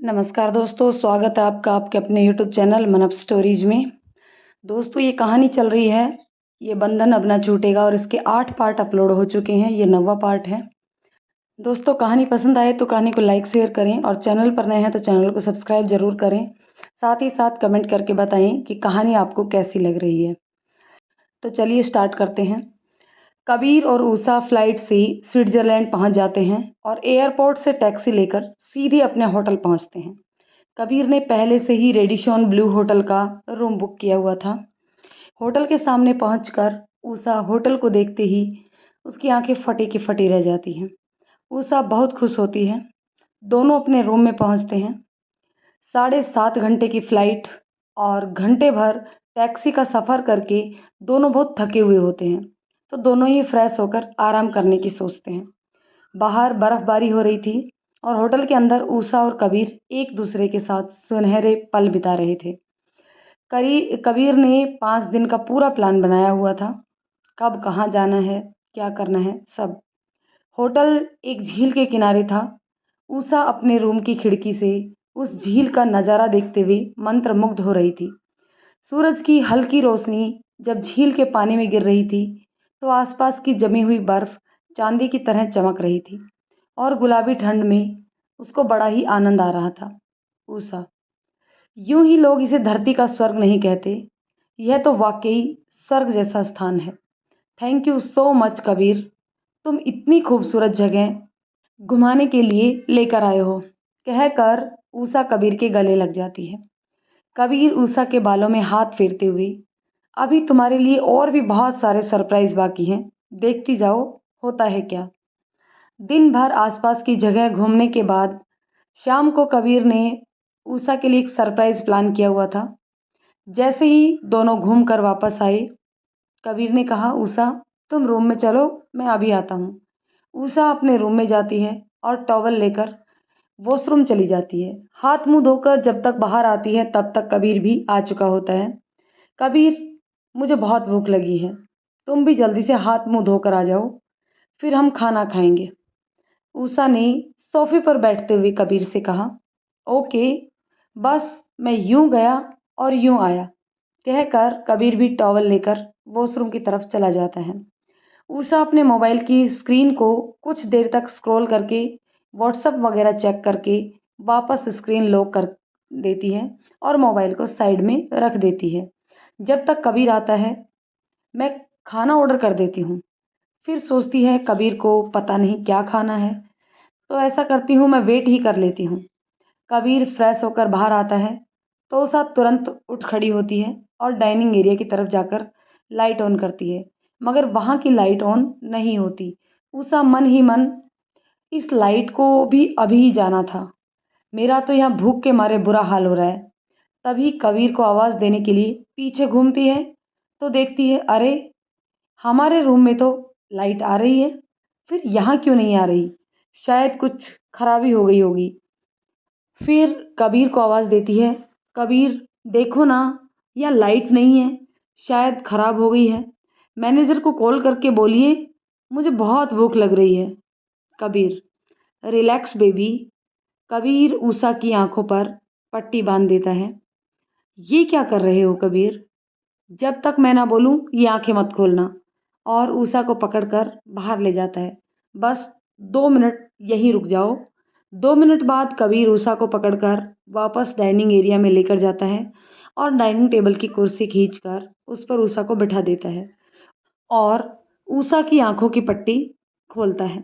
नमस्कार दोस्तों, स्वागत है आपका आपके अपने यूट्यूब चैनल मनप स्टोरीज में। दोस्तों, ये कहानी चल रही है, ये बंधन अब ना छूटेगा और इसके 8 पार्ट अपलोड हो चुके हैं। ये 9वां पार्ट है। दोस्तों, कहानी पसंद आए तो कहानी को लाइक शेयर करें और चैनल पर नए हैं तो चैनल को सब्सक्राइब ज़रूर करें। साथ ही साथ कमेंट करके बताएं कि कहानी आपको कैसी लग रही है। तो चलिए स्टार्ट करते हैं। कबीर और ऊषा फ्लाइट से स्विट्ज़रलैंड पहुंच जाते हैं और एयरपोर्ट से टैक्सी लेकर सीधे अपने होटल पहुंचते हैं। कबीर ने पहले से ही रेडिशन ब्लू होटल का रूम बुक किया हुआ था। होटल के सामने पहुंचकर ऊषा होटल को देखते ही उसकी आंखें फटी की फटी रह जाती हैं। ऊषा बहुत खुश होती है। दोनों अपने रूम में पहुंचते हैं। 7.5 घंटे की फ़्लाइट और घंटे भर टैक्सी का सफ़र करके दोनों बहुत थके हुए होते हैं, तो दोनों ही फ्रेश होकर आराम करने की सोचते हैं। बाहर बर्फ़बारी हो रही थी और होटल के अंदर ऊषा और कबीर एक दूसरे के साथ सुनहरे पल बिता रहे थे। कबीर ने 5 दिन का पूरा प्लान बनाया हुआ था। कब कहाँ जाना है, क्या करना है, सब। होटल एक झील के किनारे था। ऊषा अपने रूम की खिड़की से उस झील का नज़ारा देखते हुए मंत्रमुग्ध हो रही थी। सूरज की हल्की रोशनी जब झील के पानी में गिर रही थी तो आसपास की जमी हुई बर्फ़ चांदी की तरह चमक रही थी और गुलाबी ठंड में उसको बड़ा ही आनंद आ रहा था। ऊषा, यूं ही लोग इसे धरती का स्वर्ग नहीं कहते, यह तो वाकई स्वर्ग जैसा स्थान है। Thank you so much Kabir, तुम इतनी खूबसूरत जगह घुमाने के लिए लेकर आए हो, कहकर ऊषा कबीर के गले लग जाती है। कबीर ऊषा के बालों में हाथ फेरते हुए, अभी तुम्हारे लिए और भी बहुत सारे सरप्राइज बाकी हैं, देखती जाओ होता है क्या। दिन भर आसपास की जगह घूमने के बाद शाम को कबीर ने ऊषा के लिए एक सरप्राइज प्लान किया हुआ था। जैसे ही दोनों घूम कर वापस आए, कबीर ने कहा, ऊषा तुम रूम में चलो, मैं अभी आता हूँ। ऊषा अपने रूम में जाती है और टॉवल लेकर वॉशरूम चली जाती है। हाथ मुंह धोकर जब तक बाहर आती है तब तक कबीर भी आ चुका होता है। कबीर, मुझे बहुत भूख लगी है, तुम भी जल्दी से हाथ मुंह धोकर आ जाओ, फिर हम खाना खाएंगे। ऊषा ने सोफे पर बैठते हुए कबीर से कहा, ओके, बस मैं यूं गया और यूं आया, कहकर कबीर भी टॉवल लेकर वॉशरूम की तरफ चला जाता है। ऊषा अपने मोबाइल की स्क्रीन को कुछ देर तक स्क्रॉल करके व्हाट्सएप वगैरह चेक करके वापस स्क्रीन लॉक कर देती है और मोबाइल को साइड में रख देती है। जब तक कबीर आता है, मैं खाना ऑर्डर कर देती हूँ। फिर सोचती है कबीर को पता नहीं क्या खाना है, तो ऐसा करती हूँ मैं वेट ही कर लेती हूँ। कबीर फ्रेश होकर बाहर आता है तो उषा तुरंत उठ खड़ी होती है और डाइनिंग एरिया की तरफ जाकर लाइट ऑन करती है, मगर वहाँ की लाइट ऑन नहीं होती। उषा मन ही मन, इस लाइट को भी अभी ही जाना था, मेरा तो यहाँ भूख के मारे बुरा हाल हो रहा है। तभी कबीर को आवाज़ देने के लिए पीछे घूमती है तो देखती है, अरे हमारे रूम में तो लाइट आ रही है, फिर यहाँ क्यों नहीं आ रही, शायद कुछ खराबी हो गई होगी। फिर कबीर को आवाज़ देती है, कबीर देखो ना, यहाँ लाइट नहीं है, शायद ख़राब हो गई है, मैनेजर को कॉल करके बोलिए, मुझे बहुत भूख लग रही है। Kabir, relax baby. कबीर ऊषा की आंखों पर पट्टी बांध देता है। ये क्या कर रहे हो कबीर, जब तक मैं ना बोलूं ये आंखें मत खोलना। और ऊषा को पकड़कर बाहर ले जाता है। बस 2 मिनट यहीं रुक जाओ। 2 मिनट बाद कबीर ऊषा को पकड़कर वापस डाइनिंग एरिया में लेकर जाता है और डाइनिंग टेबल की कुर्सी खींचकर उस पर ऊषा को बिठा देता है और ऊषा की आंखों की पट्टी खोलता है।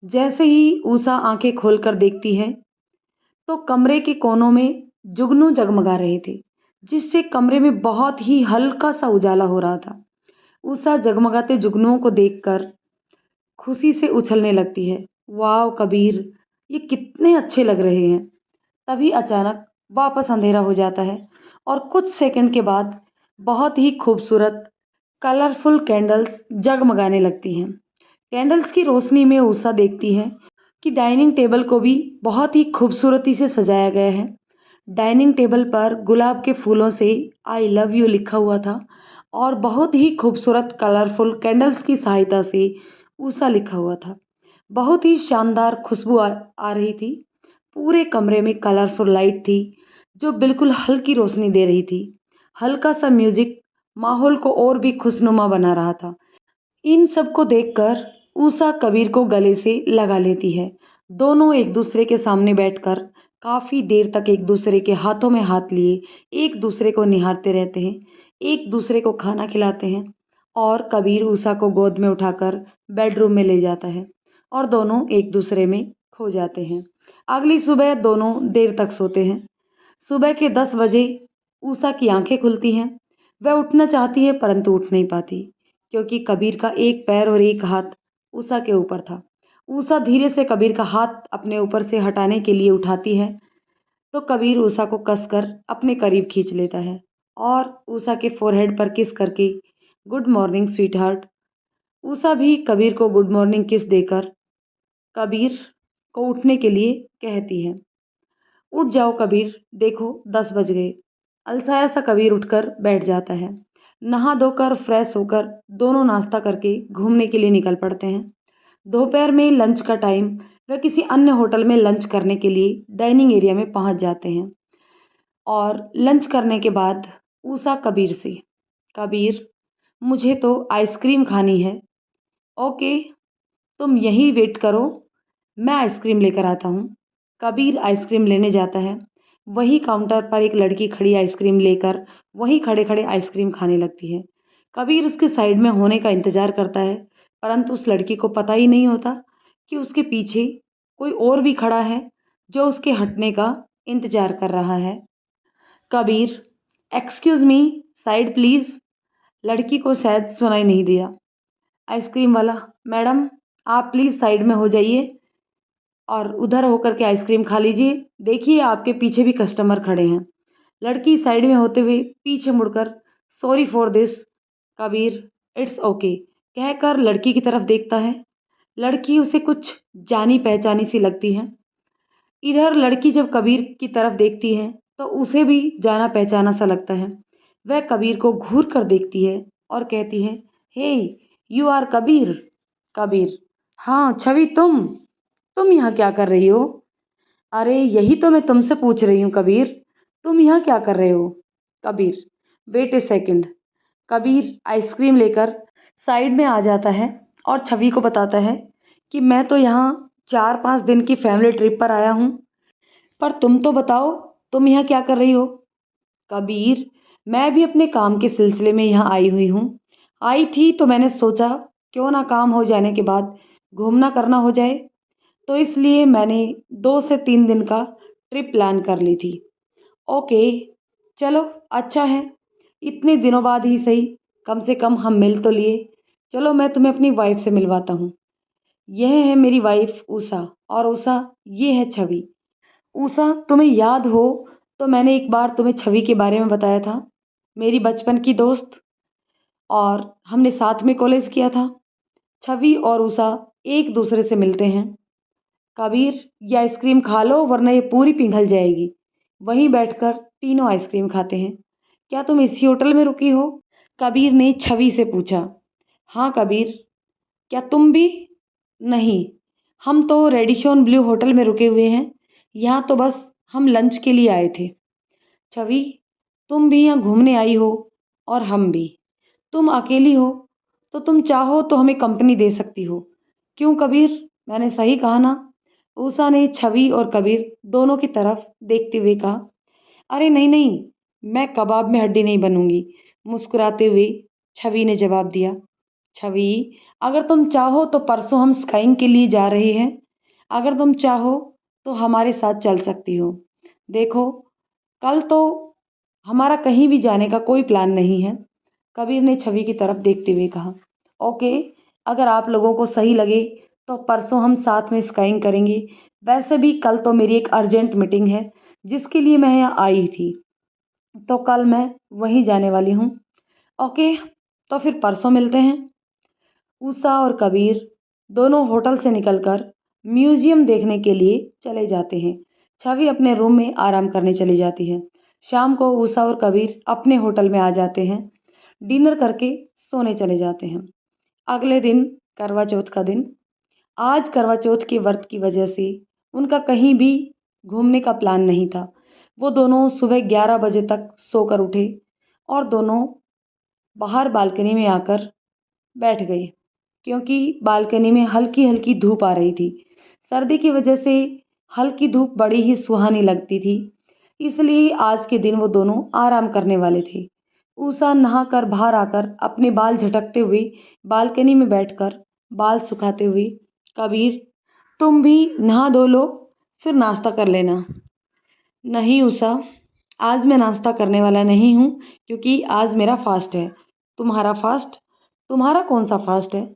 जैसे ही ऊषा आंखें खोलकर देखती है तो कमरे के कोनों में जुगनू जगमगा रहे थे, जिससे कमरे में बहुत ही हल्का सा उजाला हो रहा था। ऊषा जगमगाते जुगनुओं को देखकर खुशी से उछलने लगती है। वाह कबीर, ये कितने अच्छे लग रहे हैं। तभी अचानक वापस अंधेरा हो जाता है और कुछ सेकंड के बाद बहुत ही खूबसूरत कलरफुल कैंडल्स जगमगाने लगती हैं। कैंडल्स की रोशनी में ऊषा देखती है कि डाइनिंग टेबल को भी बहुत ही खूबसूरती से सजाया गया है। डाइनिंग टेबल पर गुलाब के फूलों से आई लव यू लिखा हुआ था और बहुत ही खूबसूरत कलरफुल कैंडल्स की सहायता से ऊषा लिखा हुआ था। बहुत ही शानदार खुशबू आ रही थी। पूरे कमरे में कलरफुल लाइट थी जो बिल्कुल हल्की रोशनी दे रही थी। हल्का सा म्यूजिक माहौल को और भी खुशनुमा बना रहा था। इन सब को देखकर ऊषा कबीर को गले से लगा लेती है। दोनों एक दूसरे के सामने बैठकर काफ़ी देर तक एक दूसरे के हाथों में हाथ लिए एक दूसरे को निहारते रहते हैं, एक दूसरे को खाना खिलाते हैं और कबीर ऊषा को गोद में उठाकर बेडरूम में ले जाता है और दोनों एक दूसरे में खो जाते हैं। अगली सुबह दोनों देर तक सोते हैं। सुबह के 10 बजे ऊषा की आंखें खुलती हैं। वह उठना चाहती है परंतु उठ नहीं पाती क्योंकि कबीर का एक पैर और एक हाथ ऊषा के ऊपर था। ऊषा धीरे से कबीर का हाथ अपने ऊपर से हटाने के लिए उठाती है तो कबीर ऊषा को कसकर अपने करीब खींच लेता है और ऊषा के फोरहेड पर किस करके good morning sweet heart. Usha भी कबीर को गुड मॉर्निंग किस देकर कबीर को उठने के लिए कहती है। उठ जाओ कबीर, देखो 10 बज गए। अलसाया सा कबीर उठकर बैठ जाता है। नहा धोकर फ्रेश होकर दोनों नाश्ता करके घूमने के लिए निकल पड़ते हैं। दोपहर में लंच का टाइम, वह किसी अन्य होटल में लंच करने के लिए डाइनिंग एरिया में पहुंच जाते हैं और लंच करने के बाद ऊषा कबीर से, कबीर मुझे तो आइसक्रीम खानी है। ओके, तुम यहीं वेट करो, मैं आइसक्रीम लेकर आता हूँ। कबीर आइसक्रीम लेने जाता है। वहीं काउंटर पर एक लड़की खड़ी आइसक्रीम लेकर वहीं खड़े खड़े आइसक्रीम खाने लगती है। कबीर उसके साइड में होने का इंतजार करता है परंतु उस लड़की को पता ही नहीं होता कि उसके पीछे कोई और भी खड़ा है जो उसके हटने का इंतजार कर रहा है। Kabir, excuse me, side please. लड़की को शायद सुनाई नहीं दिया। आइसक्रीम वाला, मैडम आप प्लीज़ साइड में हो जाइए और उधर होकर के आइसक्रीम खा लीजिए। देखिए आपके पीछे भी कस्टमर खड़े हैं। लड़की साइड में होते हुए पीछे मुड़कर sorry for this Kabir, it's okay कहकर लड़की की तरफ देखता है। लड़की उसे कुछ जानी पहचानी सी लगती है। इधर लड़की जब कबीर की तरफ देखती है तो उसे भी जाना पहचाना सा लगता है। वह कबीर को घूर कर देखती है और कहती है, हे यू आर कबीर। कबीर, हाँ छवि, तुम यहाँ क्या कर रही हो? अरे यही तो मैं तुमसे पूछ रही हूँ कबीर, तुम यहाँ क्या कर रहे हो? कबीर, वेट ए सेकंड। कबीर आइसक्रीम लेकर साइड में आ जाता है और छवि को बताता है कि मैं तो यहाँ 4-5 दिन की फैमिली ट्रिप पर आया हूँ, पर तुम तो बताओ, तुम यहाँ क्या कर रही हो? कबीर, मैं भी अपने काम के सिलसिले में यहाँ आई हुई हूँ। आई थी तो मैंने सोचा क्यों ना काम हो जाने के बाद घूमना करना हो जाए, तो इसलिए मैंने 2 से 3 दिन का ट्रिप प्लान कर ली थी। ओके, चलो अच्छा है, इतने दिनों बाद ही सही, कम से कम हम मिल तो लिए। चलो मैं तुम्हें अपनी वाइफ से मिलवाता हूँ। यह है मेरी वाइफ ऊषा और ऊषा ये है छवि। ऊषा, तुम्हें याद हो तो मैंने एक बार तुम्हें छवि के बारे में बताया था, मेरी बचपन की दोस्त, और हमने साथ में कॉलेज किया था। छवि और ऊषा एक दूसरे से मिलते हैं। कबीर, ये आइसक्रीम खा लो वरना ये पूरी पिघल जाएगी। वहीं बैठकर तीनों आइसक्रीम खाते हैं। क्या तुम इसी होटल में रुकी हो? कबीर ने छवि से पूछा। हाँ कबीर, क्या तुम भी? नहीं, हम तो रेडिशन ब्लू होटल में रुके हुए हैं। यहाँ तो बस हम लंच के लिए आए थे। छवि, तुम भी यहाँ घूमने आई हो और हम भी। तुम अकेली हो तो तुम चाहो तो हमें कंपनी दे सकती हो। क्यों कबीर, मैंने सही कहा ना? ऊषा ने छवि और कबीर दोनों की तरफ देखते हुए कहा। अरे नहीं नहीं, मैं कबाब में हड्डी नहीं बनूंगी, मुस्कुराते हुए छवि ने जवाब दिया। छवि, अगर तुम चाहो तो परसों हम स्काइंग के लिए जा रहे हैं। अगर तुम चाहो तो हमारे साथ चल सकती हो। देखो, कल तो हमारा कहीं भी जाने का कोई प्लान नहीं है। कबीर ने छवि की तरफ देखते हुए कहा। ओके, अगर आप लोगों को सही लगे तो परसों हम साथ में स्काइंग करेंगे। वैसे भी कल तो मेरी एक अर्जेंट मीटिंग है जिसके लिए मैं यहाँ आई थी, तो कल मैं वहीं जाने वाली हूँ। ओके, तो फिर परसों मिलते हैं। ऊषा और कबीर दोनों होटल से निकलकर म्यूजियम देखने के लिए चले जाते हैं। छवि अपने रूम में आराम करने चली जाती है। शाम को ऊषा और कबीर अपने होटल में आ जाते हैं। डिनर करके सोने चले जाते हैं। अगले दिन करवा चौथ का दिन। आज करवा चौथ के व्रत की वजह से उनका कहीं भी घूमने का प्लान नहीं था। वो दोनों सुबह 11 बजे तक सोकर उठे और दोनों बाहर बालकनी में आकर बैठ गए, क्योंकि बालकनी में हल्की-हल्की धूप आ रही थी। सर्दी की वजह से हल्की धूप बड़ी ही सुहानी लगती थी, इसलिए आज के दिन वो दोनों आराम करने वाले थे। उषा नहाकर बाहर आकर अपने बाल झटकते हुए बालकनी में बैठकर बाल सुखाते हुए, "कबीर, तुम भी नहा धो लो, फिर नाश्ता कर लेना।" "नहीं उषा, आज मैं नाश्ता करने वाला नहीं हूँ, क्योंकि आज मेरा फ़ास्ट है।" "तुम्हारा फ़ास्ट? तुम्हारा कौन-सा फ़ास्ट है?"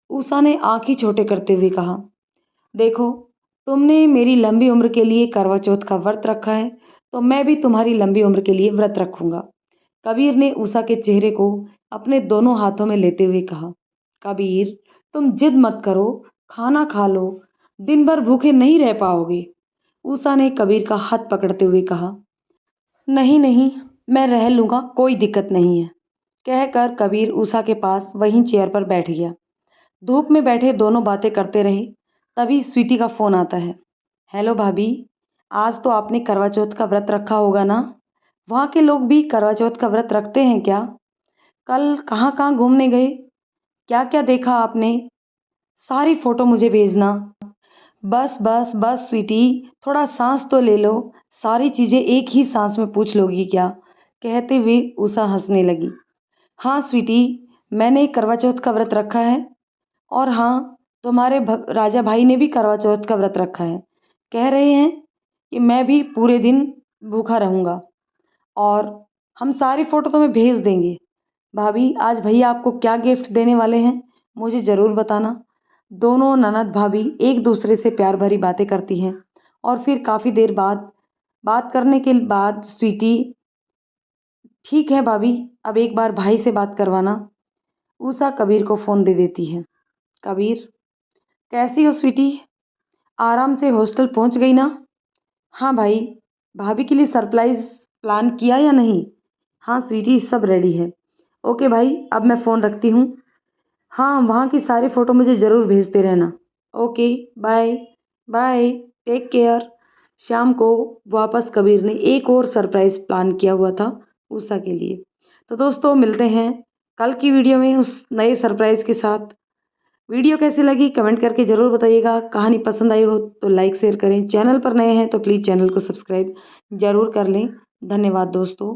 उषा ने आँखें छोटे करते हुए कहा। "देखो, तुमने मेरी लंबी उम्र के लिए करवा चौथ का व्रत रखा है, तो मैं भी तुम्हारी लंबी उम्र के लिए व्रत रखूँगा।" कबीर ने उषा के चेहरे को अपने दोनों हाथों में लेते हुए कहा। "कबीर, तुम जिद मत करो, खाना खा लो, दिन भर भूखे नहीं रह पाओगे।" उषा ने कबीर का हाथ पकड़ते हुए कहा। "नहीं नहीं, मैं रह लूँगा, कोई दिक्कत नहीं है," कहकर कबीर उषा के पास वहीं चेयर पर बैठ गया। धूप में बैठे दोनों बातें करते रहे, तभी स्वीटी का फ़ोन आता है। "हेलो भाभी, आज तो आपने करवा चौथ का व्रत रखा होगा ना? वहाँ के लोग भी करवा चौथ का व्रत रखते हैं क्या? कल कहाँ-कहाँ घूमने गए? क्या-क्या देखा आपने? सारी फ़ोटो मुझे भेजना।" "बस बस बस स्वीटी, थोड़ा सांस तो ले लो, सारी चीज़ें एक ही सांस में पूछ लोगी क्या?" कहते हुए उषा हंसने लगी। "हाँ स्वीटी, मैंने करवा चौथ का व्रत रखा है, और हाँ, तुम्हारे राजा भाई ने भी करवा चौथ का व्रत रखा है। कह रहे हैं कि मैं भी पूरे दिन भूखा रहूँगा, और हम सारी फ़ोटो तुम्हें भेज देंगे। भाभी, आज भैया आपको क्या गिफ्ट देने वाले हैं, मुझे ज़रूर बताना।" दोनों ननद भाभी एक दूसरे से प्यार भरी बातें करती हैं, और फिर काफ़ी देर बाद बात करने के बाद स्वीटी, "ठीक है भाभी, अब एक बार भाई से बात करवाना।" उषा कबीर को फ़ोन दे देती है। "कबीर, कैसी हो स्वीटी? आराम से हॉस्टल पहुंच गई ना?" "हाँ भाई, भाभी के लिए सरप्राइज़ प्लान किया या नहीं?" "हाँ स्वीटी, सब रेडी है।" "ओके भाई, अब मैं फ़ोन रखती हूँ। हाँ, वहाँ की सारी फ़ोटो मुझे ज़रूर भेजते रहना। Okay, bye, bye, take care." शाम को वापस कबीर ने एक और सरप्राइज़ प्लान किया हुआ था उषा के लिए। तो दोस्तों, मिलते हैं कल की वीडियो में उस नए सरप्राइज़ के साथ। वीडियो कैसी लगी कमेंट करके ज़रूर बताइएगा। कहानी पसंद आई हो तो लाइक शेयर करें। चैनल पर नए हैं तो प्लीज़ चैनल को सब्सक्राइब ज़रूर कर लें। धन्यवाद दोस्तों।